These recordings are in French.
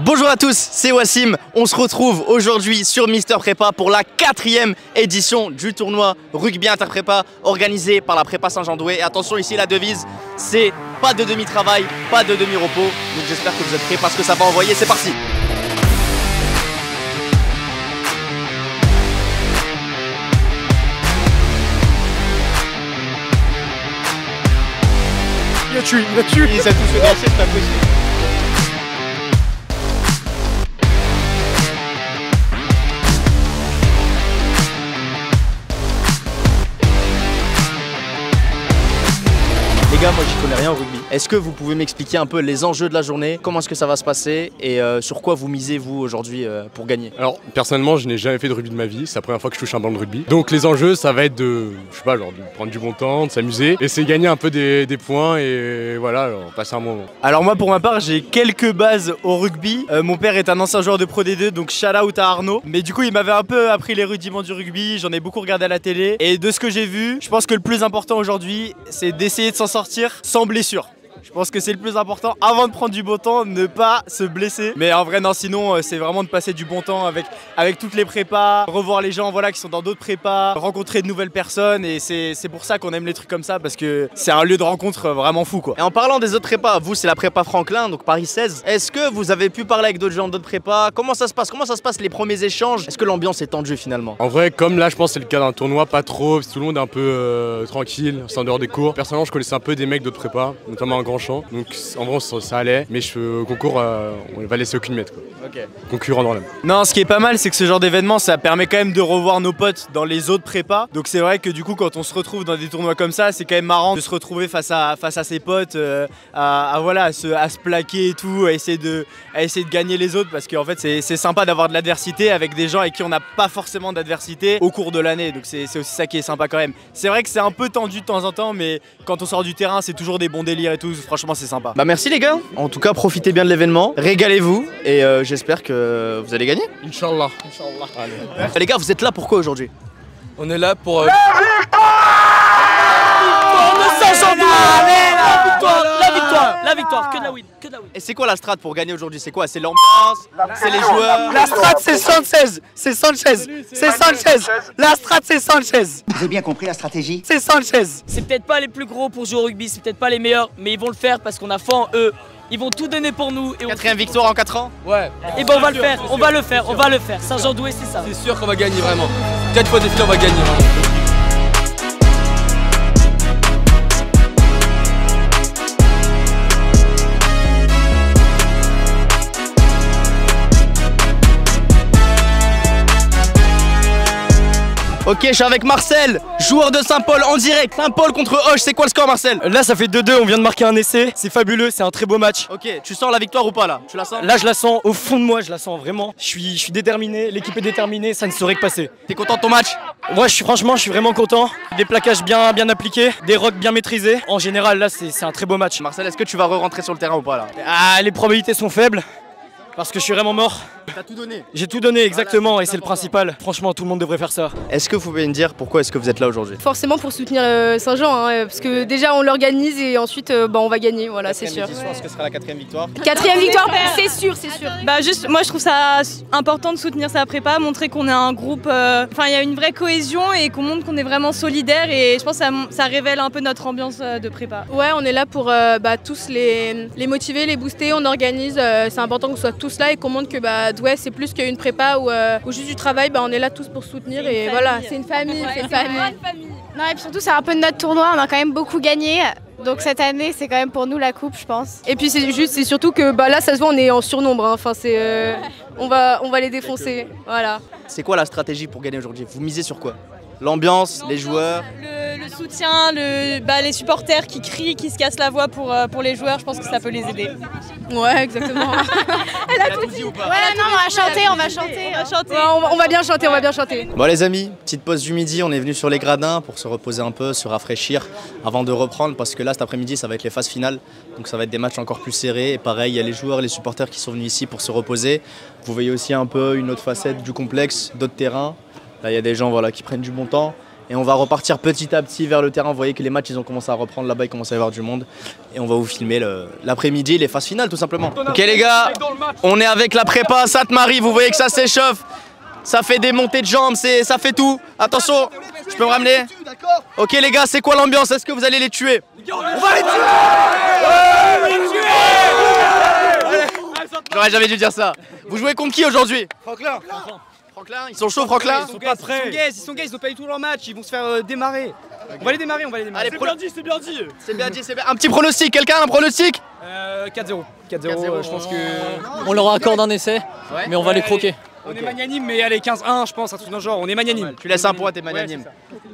Bonjour à tous, c'est Wassim. On se retrouve aujourd'hui sur Mister Prépa pour la 4e édition du tournoi rugby interprépa organisé par la Prépa Saint-Jean-Doué. Et attention, ici la devise, c'est pas de demi-travail, pas de demi-repos. Donc j'espère que vous êtes prêts parce que ça va envoyer, c'est parti. Il a tué. Ils ont tous fait danser, c'est pas possible. Les gars, moi j'y connais rien au rugby. Est-ce que vous pouvez m'expliquer un peu les enjeux de la journée? Comment est-ce que ça va se passer? Et sur quoi vous misez vous aujourd'hui pour gagner? Alors personnellement je n'ai jamais fait de rugby de ma vie, c'est la première fois que je touche un ballon de rugby. Donc les enjeux ça va être de, je sais pas, genre de prendre du bon temps, de s'amuser, essayer de gagner un peu des points et voilà, alors, passer un bon moment. Alors moi pour ma part j'ai quelques bases au rugby. Mon père est un ancien joueur de Pro D2 donc shout out à Arnaud. Mais du coup il m'avait un peu appris les rudiments du rugby, j'en ai beaucoup regardé à la télé. Et de ce que j'ai vu, je pense que le plus important aujourd'hui c'est d'essayer de s'en sortir sans blessure. Je pense que c'est le plus important avant de prendre du beau temps, ne pas se blesser. Mais en vrai non, sinon c'est vraiment de passer du bon temps avec toutes les prépas, revoir les gens voilà, qui sont dans d'autres prépas, rencontrer de nouvelles personnes et c'est pour ça qu'on aime les trucs comme ça parce que c'est un lieu de rencontre vraiment fou quoi. Et en parlant des autres prépas, vous c'est la prépa Franklin, donc Paris 16. Est-ce que vous avez pu parler avec d'autres gens d'autres prépas? Comment ça se passe? Comment ça se passe les premiers échanges? Est-ce que l'ambiance est tendue finalement? En vrai comme là je pense que c'est le cas d'un tournoi, pas trop, tout le monde est un peu tranquille, c'est en dehors des cours. Personnellement je connaissais un peu des mecs d'autres prépas, notamment un grand champ. Donc en vrai ça allait, mais au concours on va laisser aucune mètre quoi. Okay. Concurrent dans l'âme. Non, ce qui est pas mal, c'est que ce genre d'événement, ça permet quand même de revoir nos potes dans les autres prépas. Donc c'est vrai que du coup, quand on se retrouve dans des tournois comme ça, c'est quand même marrant de se retrouver face à ses potes, à se plaquer et tout, à essayer de gagner les autres, parce qu'en fait, c'est sympa d'avoir de l'adversité avec des gens avec qui on n'a pas forcément d'adversité au cours de l'année. Donc c'est aussi ça qui est sympa quand même. C'est vrai que c'est un peu tendu de temps en temps, mais quand on sort du terrain, c'est toujours des bons délires et tout. Franchement, c'est sympa. Bah merci les gars. En tout cas, profitez bien de l'événement, régalez-vous et j'espère que vous allez gagner. Inch'Allah. Les gars, vous êtes là pourquoi aujourd'hui? On est là pour... La victoire, que de la win, que de la win. Et c'est quoi la strat pour gagner aujourd'hui? C'est quoi? C'est l'ambiance? C'est les joueurs? La strat c'est Sanchez. C'est Sanchez. La strat c'est Sanchez. Vous avez bien compris la stratégie? C'est Sanchez. C'est peut-être pas les plus gros pour jouer au rugby, c'est peut-être pas les meilleurs, mais ils vont le faire parce qu'on a foi en eux. Ils vont tout donner pour nous. Et 4e victoire en 4 ans? Ouais. Et ben on va le faire, on va le faire, on va le faire. Saint-Jean-Doué, c'est ça. C'est sûr qu'on va gagner vraiment. 4 fois défilé, on va gagner vraiment. Ok, je suis avec Marcel, joueur de Saint-Paul en direct. Saint-Paul contre Hoche, c'est quoi le score Marcel? Là ça fait 2-2, on vient de marquer un essai. C'est fabuleux, c'est un très beau match. Ok, tu sens la victoire ou pas là? Tu la sens? Là je la sens au fond de moi, je la sens vraiment. Je suis déterminé, l'équipe est déterminée, ça ne saurait que passer. T'es content de ton match? Moi franchement je suis vraiment content. Des plaquages bien appliqués, des rocks bien maîtrisés. En général là c'est un très beau match. Marcel, est-ce que tu vas re-rentrer sur le terrain ou pas là? Ah, les probabilités sont faibles. Parce que je suis vraiment mort. T'as tout donné? J'ai tout donné exactement, voilà, et c'est le principal. Franchement tout le monde devrait faire ça. Est-ce que vous pouvez me dire pourquoi est-ce que vous êtes là aujourd'hui? Forcément pour soutenir Saint-Jean, hein, parce que déjà on l'organise et ensuite on va gagner, voilà c'est sûr. Est-ce que ce sera la 4e victoire? 4e victoire, c'est sûr, c'est sûr. Bah juste, moi je trouve ça important de soutenir sa prépa, montrer qu'on est un groupe, enfin il y a une vraie cohésion et qu'on montre qu'on est vraiment solidaire et je pense que ça révèle un peu notre ambiance de prépa. Ouais, on est là pour tous les motiver, les booster, on organise, c'est important qu'on soit tous là et qu'on montre que ouais, c'est plus qu'une prépa ou juste du travail, on est là tous pour soutenir et voilà, c'est une famille, c'est une famille. Non et puis surtout c'est un peu notre tournoi, on a quand même beaucoup gagné. Donc cette année c'est quand même pour nous la coupe je pense. Et puis c'est surtout que là ça se voit on est en surnombre, hein. Enfin c'est on va les défoncer, voilà. C'est quoi la stratégie pour gagner aujourd'hui? Vous misez sur quoi? L'ambiance, les joueurs? Le soutien, les supporters qui crient, qui se cassent la voix pour les joueurs, je pense que ça peut les aider. Ouais, exactement. Elle a tout dit ou pas? Ouais, non, on va chanter. Ouais, on va bien chanter, on va bien chanter. Bon les amis, petite pause du midi, on est venu sur les gradins pour se reposer un peu, se rafraîchir avant de reprendre parce que là cet après-midi ça va être les phases finales. Donc ça va être des matchs encore plus serrés et pareil, il y a les joueurs, les supporters qui sont venus ici pour se reposer. Vous voyez aussi un peu une autre facette du complexe, d'autres terrains. Là il y a des gens voilà, qui prennent du bon temps. Et on va repartir petit à petit vers le terrain. Vous voyez que les matchs ils ont commencé à reprendre là-bas, il commence à y avoir du monde. Et on va vous filmer l'après-midi, les phases finales tout simplement. Ok les gars, on est avec la prépa Sainte-Marie, vous voyez que ça s'échauffe. Ça fait des montées de jambes, ça fait tout. Attention, je peux me ramener. Ok les gars, c'est quoi l'ambiance? Est-ce que vous allez les tuer? On va les tuer. J'aurais jamais dû dire ça. Vous jouez contre qui aujourd'hui? Franklin. Franklin, ils sont chauds Franklin? Ils sont pas prêts. Ils sont gays, ils ont pas du tout leur match, ils vont se faire démarrer. On va les démarrer, Allez, C'est bien dit, c'est bien dit. C'est bien dit, c'est bien. Un petit pronostic, quelqu'un a un pronostic? 4-0. 4-0, je pense que... On leur accorde un essai, mais on va les croquer. On est magnanime, mais allez, 15-1, je pense, un truc dans le genre, on est magnanime. Tu laisses un point, t'es magnanime.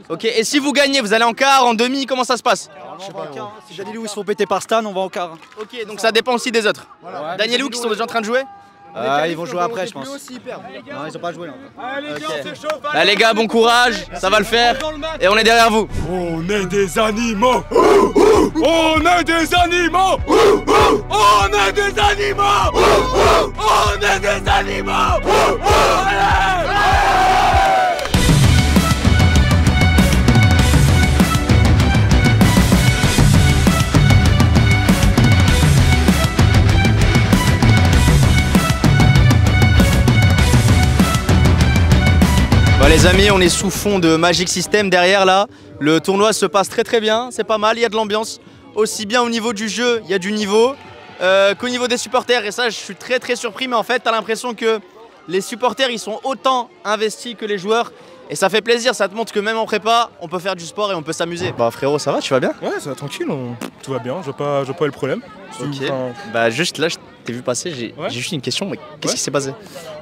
Ok, et si vous gagnez, vous allez en quart, en demi, comment ça se passe? Je sais pas, si Daniel Lou ils se font péter par Stan, on va en quart. Ok, donc ça dépend aussi des autres. Daniel Lou qui sont déjà en train de jouer? Ils vont jouer après, je pense. Non, ils ont pas joué là. Là les gars, bon courage, ça va le faire. Et on est derrière vous. On est des animaux. On est des animaux. On est des animaux. On est des animaux. Bon les amis, on est sous fond de Magic System derrière là. Le tournoi se passe très bien, c'est pas mal, il y a de l'ambiance. Aussi bien au niveau du jeu, il y a du niveau, qu'au niveau des supporters. Et ça, je suis très surpris, mais en fait, t'as l'impression que les supporters, ils sont autant investis que les joueurs. Et ça fait plaisir, ça te montre que même en prépa, on peut faire du sport et on peut s'amuser. Bah frérot, ça va, tu vas bien? Ouais, ça va tranquille, tout va bien, je vois pas le problème. Ok, bah juste là, je t'ai vu passer, j'ai juste une question, mais qu'est-ce qui s'est passé?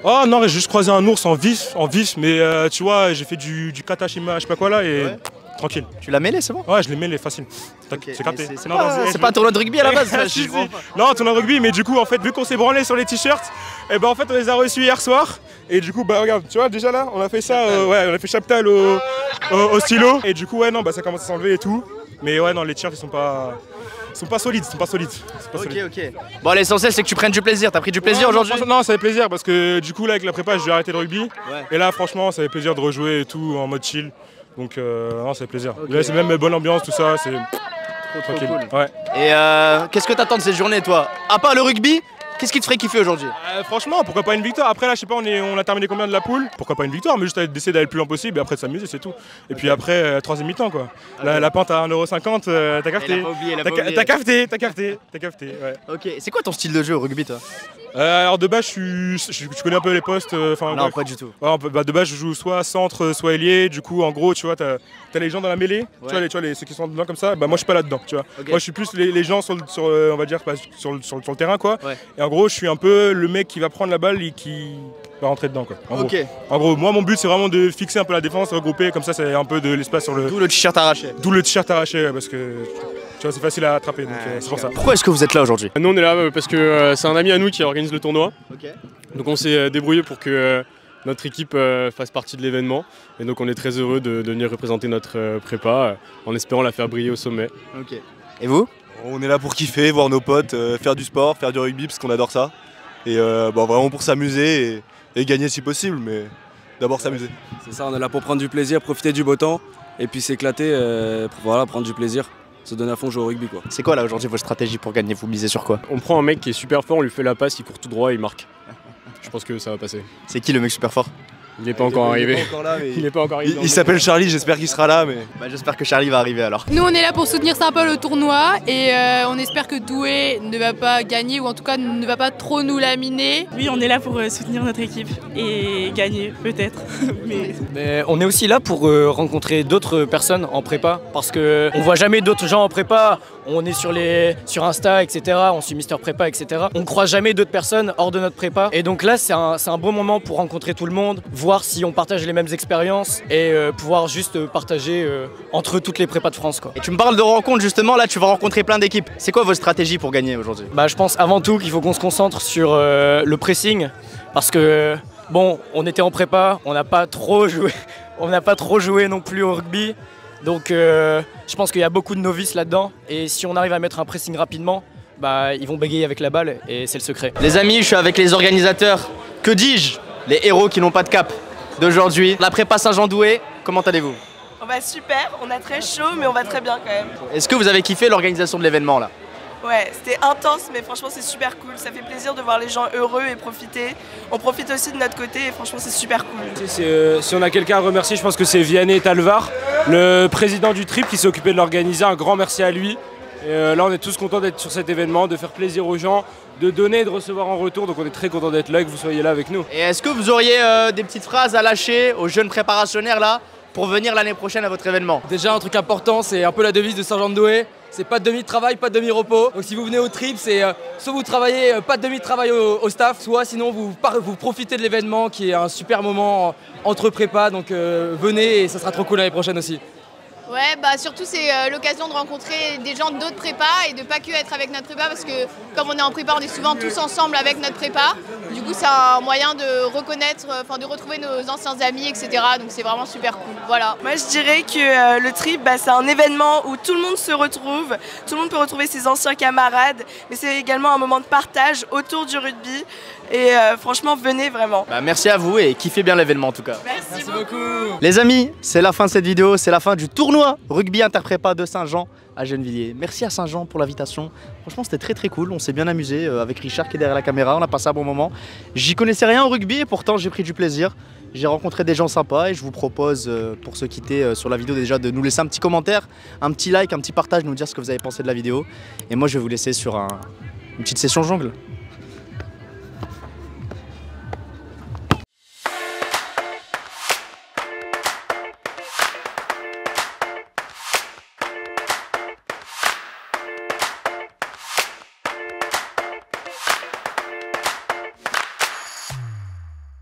Oh non, j'ai juste croisé un ours en vif, mais tu vois, j'ai fait du katashima, je sais pas quoi là, et tranquille. Tu l'as mêlé, c'est bon? Ouais, je l'ai mêlé, facile. Okay, c'est capté. C'est pas un tournoi de rugby à la base? Si. Non, tournoi de rugby, mais du coup, en fait, vu qu'on s'est branlé sur les t-shirts, et ben en fait, on les a reçus hier soir. Et du coup, bah regarde, tu vois, déjà là, on a fait ça, on a fait chaptal au stylo. Et du coup, ouais, non, bah ça commence à s'enlever et tout. Mais ouais, non, les t-shirts, ils sont pas solides, Ok. Bon, l'essentiel, c'est que tu prennes du plaisir. T'as pris du plaisir aujourd'hui? Non, ça fait plaisir parce que du coup, là, avec la prépa, j'ai arrêté le rugby. Et là, franchement, ça fait plaisir de rejouer et tout en mode chill. Donc, non, ça fait plaisir. Là, c'est même bonne ambiance, tout ça, c'est tranquille. Cool. Ouais. Et qu'est-ce que t'attends de cette journée, toi? À part le rugby, qu'est-ce qui te ferait kiffer aujourd'hui? Franchement, pourquoi pas une victoire? Après, là, je sais pas, on a terminé combien de la poule? Pourquoi pas une victoire? Mais juste d'essayer d'aller le plus loin possible et après de s'amuser, c'est tout. Et puis après, troisième mi-temps, quoi. La pente à 1,50 €, t'as capté. T'as capté, ouais. Ok, c'est quoi ton style de jeu au rugby, toi? Alors de base, tu connais un peu les postes. Non, pas du tout. Ouais, de base, je joue soit centre, soit ailier. Du coup, en gros, tu vois, t'as les gens dans la mêlée. Tu vois, ceux qui sont dedans comme ça. Bah moi, je suis pas là-dedans. Tu vois. Okay. Moi, je suis plus les gens on va dire, sur le terrain, quoi. Ouais. Et en gros, je suis un peu le mec qui va prendre la balle et qui va rentrer dedans, quoi. En gros, moi, mon but, c'est vraiment de fixer un peu la défense, regrouper. Comme ça, c'est un peu de l'espace sur le. D'où le t-shirt arraché. D'où le t-shirt arraché, parce que. Tu vois, c'est facile à attraper, donc c'est pour ça. Pourquoi est-ce que vous êtes là aujourd'hui? Nous on est là parce que c'est un ami à nous qui organise le tournoi. Donc on s'est débrouillé pour que notre équipe fasse partie de l'événement. Et donc on est très heureux de venir représenter notre prépa en espérant la faire briller au sommet. Et vous? On est là pour kiffer, voir nos potes, faire du sport, faire du rugby parce qu'on adore ça. Et vraiment pour s'amuser et gagner si possible, mais d'abord s'amuser. C'est ça, on est là pour prendre du plaisir, profiter du beau temps et puis s'éclater, pour prendre du plaisir. Se donner à fond, jouer au rugby, quoi. C'est quoi là aujourd'hui votre stratégie pour gagner? Vous misez sur quoi? On prend un mec qui est super fort, on lui fait la passe, il court tout droit et il marque. Je pense que ça va passer. C'est qui le mec super fort? Il n'est pas encore arrivé. Il n'est pas encore arrivé. Il s'appelle Charlie, j'espère qu'il sera là. Mais... j'espère que Charlie va arriver alors. Nous on est là pour soutenir sympa le tournoi et on espère que Douai ne va pas gagner ou en tout cas ne va pas trop nous laminer. Oui, on est là pour soutenir notre équipe et gagner peut-être. Mais on est aussi là pour rencontrer d'autres personnes en prépa parce qu'on voit jamais d'autres gens en prépa. On est sur Insta, etc. On suit Mister Prépa, etc. On croise jamais d'autres personnes hors de notre prépa. Et donc là, c'est un bon moment pour rencontrer tout le monde, voir si on partage les mêmes expériences et pouvoir juste partager entre toutes les prépas de France, quoi. Et tu me parles de rencontres justement, là tu vas rencontrer plein d'équipes. C'est quoi votre stratégie pour gagner aujourd'hui? Je pense avant tout qu'il faut qu'on se concentre sur le pressing parce que bon, on était en prépa, on n'a pas trop joué non plus au rugby. Donc je pense qu'il y a beaucoup de novices là-dedans et si on arrive à mettre un pressing rapidement, ils vont bégayer avec la balle et c'est le secret. Les amis, je suis avec les organisateurs, que dis-je, les héros qui n'ont pas de cap d'aujourd'hui. La prépa Saint-Jean-Douai, comment allez-vous? Super, on a très chaud mais on va très bien quand même. Est-ce que vous avez kiffé l'organisation de l'événement là? Ouais, c'était intense mais franchement c'est super cool. Ça fait plaisir de voir les gens heureux et profiter. On profite aussi de notre côté et franchement c'est super cool. Si on a quelqu'un à remercier, je pense que c'est Vianney Talvar, le président du trip qui s'est occupé de l'organiser. Un grand merci à lui. Et là on est tous contents d'être sur cet événement, de faire plaisir aux gens, de donner et de recevoir en retour. Donc on est très contents d'être là et que vous soyez là avec nous. Et est-ce que vous auriez des petites phrases à lâcher aux jeunes préparationnaires là pour venir l'année prochaine à votre événement? Déjà un truc important, c'est un peu la devise de Saint-Jean-de-Douai. C'est pas de demi-travail, pas de demi-repos. Donc si vous venez au trip, c'est soit vous travaillez, pas de demi-travail au staff, soit sinon vous profitez de l'événement qui est un super moment entre prépas. Donc venez et ça sera trop cool l'année prochaine aussi. Ouais, bah surtout c'est l'occasion de rencontrer des gens d'autres prépas et de pas que être avec notre prépa parce que comme on est en prépa, on est souvent tous ensemble avec notre prépa. Du coup, c'est un moyen de reconnaître, enfin de retrouver nos anciens amis, etc. Donc c'est vraiment super cool. Voilà. Moi, je dirais que le trip, c'est un événement où tout le monde se retrouve, tout le monde peut retrouver ses anciens camarades, mais c'est également un moment de partage autour du rugby. Et franchement, venez vraiment. Merci à vous et kiffez bien l'événement en tout cas. Merci beaucoup. Les amis, c'est la fin de cette vidéo, c'est la fin du tournoi rugby interprépa de Saint-Jean à Gennevilliers. Merci à Saint-Jean pour l'invitation. Franchement, c'était très cool, on s'est bien amusé avec Richard qui est derrière la caméra, on a passé un bon moment. J'y connaissais rien au rugby et pourtant j'ai pris du plaisir. J'ai rencontré des gens sympas et je vous propose pour se quitter sur la vidéo déjà de nous laisser un petit commentaire, un petit like, un petit partage, nous dire ce que vous avez pensé de la vidéo. Et moi je vais vous laisser sur une petite session jongle.